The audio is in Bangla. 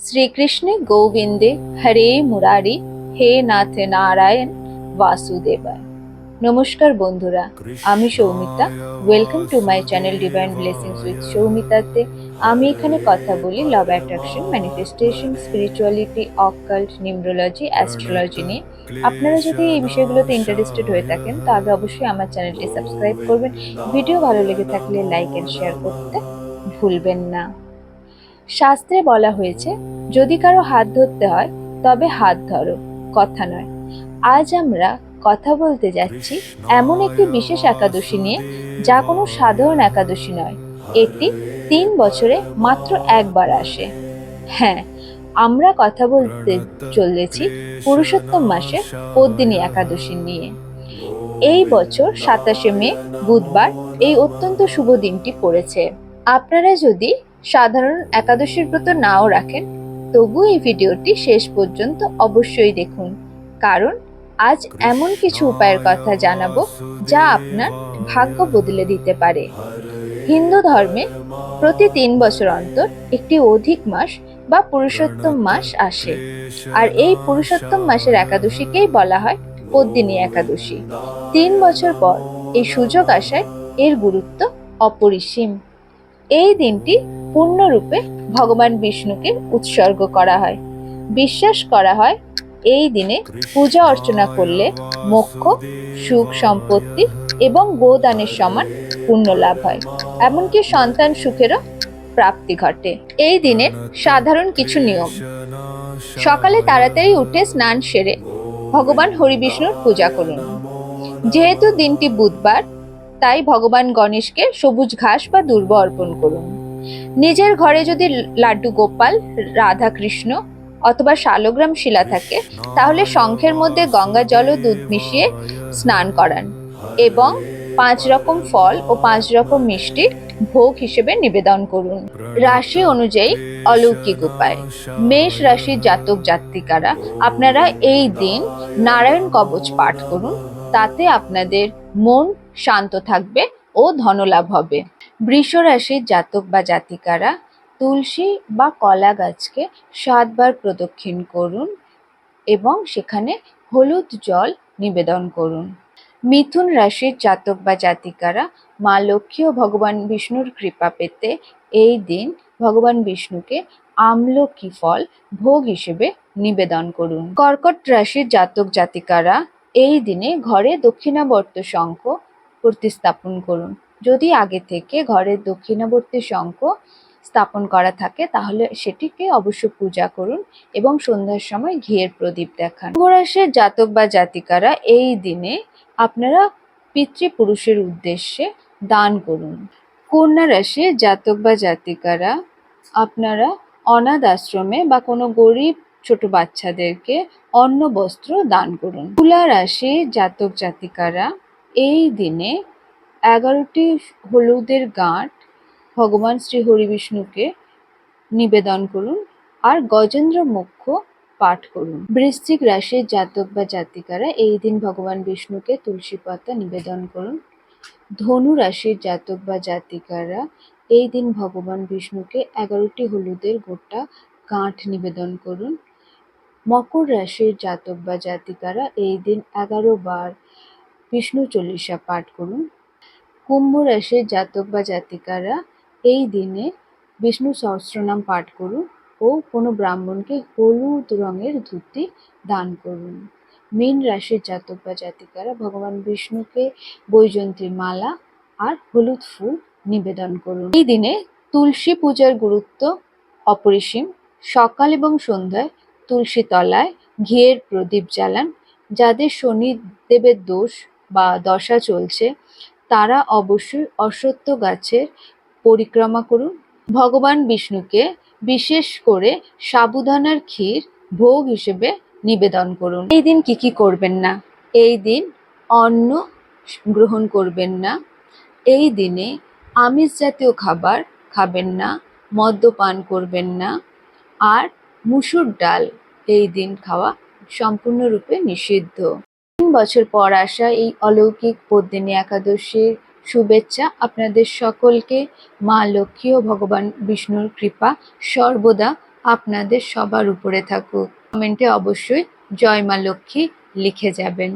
শ্রীকৃষ্ণে গোবিন্দে হরে মুরারি হে নাথ নারায়ণ বাসুদেবায়। নমস্কার বন্ধুরা, আমি Soumita. Welcome to my channel divine blessings with সৌমিতাতে। আমি এখানে কথা বলি love, attraction, manifestation, spirituality, occult, numerology, astrology নিয়ে। আপনারা যদি এই বিষয়গুলোতে ইন্টারেস্টেড হয়ে থাকেন তাহলে অবশ্যই আমার চ্যানেলটি সাবস্ক্রাইব করবেন। ভিডিও ভালো লেগে থাকলে লাইক এন্ড শেয়ার করতে ভুলবেন না। শাস্ত্রে বলা হয়েছে, যদি কারো হাত ধরতে হয় তবে হাত ধরো, কথা নয়। আজ আমরা কথা বলতে যাচ্ছি এমন একটি বিশেষ একাদশী নিয়ে, যা কোনো সাধারণ একাদশী নয়। এটি 3 বছরে মাত্র একবার আসে। হ্যাঁ, আমরা কথা বলতে চলেছি পুরুষোত্তম মাসের পদ্মিনী একাদশী নিয়ে। এই বছর 27শে মে বুধবার এই অত্যন্ত শুভ দিনটি পড়েছে। আপনারা যদি সাধারণ একাদশীর ব্রত নাও রাখেন, তবু এই ভিডিওটি শেষ পর্যন্ত অবশ্যই দেখুন, কারণ আজ এমন কিছু উপায়ের কথা জানাবো যা আপনার ভাগ্য বদলে দিতে পারে। হিন্দু ধর্মে প্রতি 3 বছর অন্তর একটি অধিক মাস বা পুরুষোত্তম মাস আসে, আর এই পুরুষোত্তম মাসের একাদশীকেই বলা হয় পদ্মিনী একাদশী। 3 বছর পর এই সুযোগ আসায় এর গুরুত্ব অপরিসীম। এই দিনটি পূর্ণরূপে ভগবান বিষ্ণুকে উৎসর্গ করা হয়। বিশ্বাস করা হয় এই দিনে পূজা অর্চনা করলে মোক্ষ, সুখ, সম্পত্তি এবং গোদানের সমান পুণ্য লাভ হয়, এমনকি সন্তান সুখেরও প্রাপ্তি ঘটে। এই দিনের সাধারণ কিছু নিয়ম: সকালে তাড়াতাড়ি উঠে স্নান সেরে ভগবান হরি বিষ্ণুর পূজা করুন। যেহেতু দিনটি বুধবার, তাই ভগবান গণেশকে সবুজ ঘাস বা দুর্ব অর্পণ করুন। নিজের ঘরে যদি লাড্ডু গোপাল, রাধা কৃষ্ণ অথবা শালগ্রাম শিলা থাকে, তাহলে শঙ্খের মধ্যে গঙ্গা জল ও দুধ মিশিয়ে স্নান করান এবং 5 রকম ফল ও 5 রকম মিষ্টি ভোগ হিসেবে নিবেদন করুন। রাশি অনুযায়ী অলৌকিক উপায়: মেষ রাশির জাতক জাতিকারা আপনারা এই দিন নারায়ণ কবচ পাঠ করুন, তাতে আপনাদের মন শান্ত থাকবে ও ধনলাভ হবে। বৃষ রাশির জাতক বা জাতিকারা তুলসী বা কলা গাছকে 7 বার প্রদক্ষিণ করুন এবং সেখানে হলুদ জল নিবেদন করুন। মিথুন রাশির জাতক বা জাতিকারা মা লক্ষ্মী ও ভগবান বিষ্ণুর কৃপা পেতে এই দিন ভগবান বিষ্ণুকে আমলকি ফল ভোগ হিসেবে নিবেদন করুন। কর্কট রাশির জাতক জাতিকারা এই দিনে ঘরে দক্ষিণাবর্ত শঙ্খ প্রতিস্থাপন করুন। যদি আগে থেকে ঘরের দক্ষিণাবর্তী শঙ্খ স্থাপন করা থাকে তাহলে সেটিকে অবশ্য পূজা করুন এবং সন্ধ্যার সময় ঘিয়ের প্রদীপ দেখান। কুম্ভ রাশির জাতক বা জাতিকারা এই দিনে আপনারা পিতৃপুরুষের উদ্দেশ্যে দান করুন। কন্যা রাশির জাতক বা জাতিকারা আপনারা অনাথ আশ্রমে বা কোনো গরিব ছোট বাচ্চাদেরকে অন্ন বস্ত্র দান করুন। তুলা রাশির জাতক জাতিকারা এই দিনে 11টি হলুদের গাঁট ভগবান শ্রী হরি বিষ্ণুকে নিবেদন করুন আর গজেন্দ্র মোক্ষ পাঠ করুন। বৃশ্চিক রাশির জাতক বা জাতিকারা এই দিন ভগবান বিষ্ণুকে তুলসী পাতা নিবেদন করুন। ধনু রাশির জাতক বা জাতিকারা এই দিন ভগবান বিষ্ণুকে 11টি হলুদের গোটা গাঁট নিবেদন করুন। মকর রাশির জাতক বা জাতিকারা এই দিন 11 বার বিষ্ণু চল্লিশা পাঠ করুন। কুম্ভ রাশির জাতক বা জাতিকারা এই দিনে বিষ্ণু সহস্রনাম পাঠ করুন ও কোনো ব্রাহ্মণকে হলুদ রঙের ধুতি দান করুন। মীন রাশির জাতক বা জাতিকারা ভগবান বিষ্ণুকে বৈজয়ন্তীর মালা আর হলুদ ফুল নিবেদন করুন। এই দিনে তুলসী পূজার গুরুত্ব অপরিসীম। সকাল এবং সন্ধ্যায় তুলসী তলায় ঘিয়ের প্রদীপ জ্বালান। যাদের শনিদেবের দোষ বা দশা চলছে তারা অবশ্যই অশ্বত্থ গাছের পরিক্রমা করুন। ভগবান বিষ্ণুকে বিশেষ করে সাবুদানার ক্ষীর ভোগ হিসেবে নিবেদন করুন। এই দিন কি করবেন না: এই দিন অন্ন গ্রহণ করবেন না, এই দিনে আমিষ জাতীয় খাবার খাবেন না, মদ্যপান করবেন না, আর মুসুর ডাল এই দিন খাওয়া সম্পূর্ণরূপে নিষিদ্ধ। 3 বছর পর আসা এই অলৌকিক পদ্মিনী একাদশীর শুভেচ্ছা আপনাদের সকলকে। মা লক্ষ্মী ও ভগবান বিষ্ণুর কৃপা সর্বদা আপনাদের সবার উপরে থাকুক। কমেন্টে অবশ্যই জয় মা লক্ষ্মী লিখে যাবেন।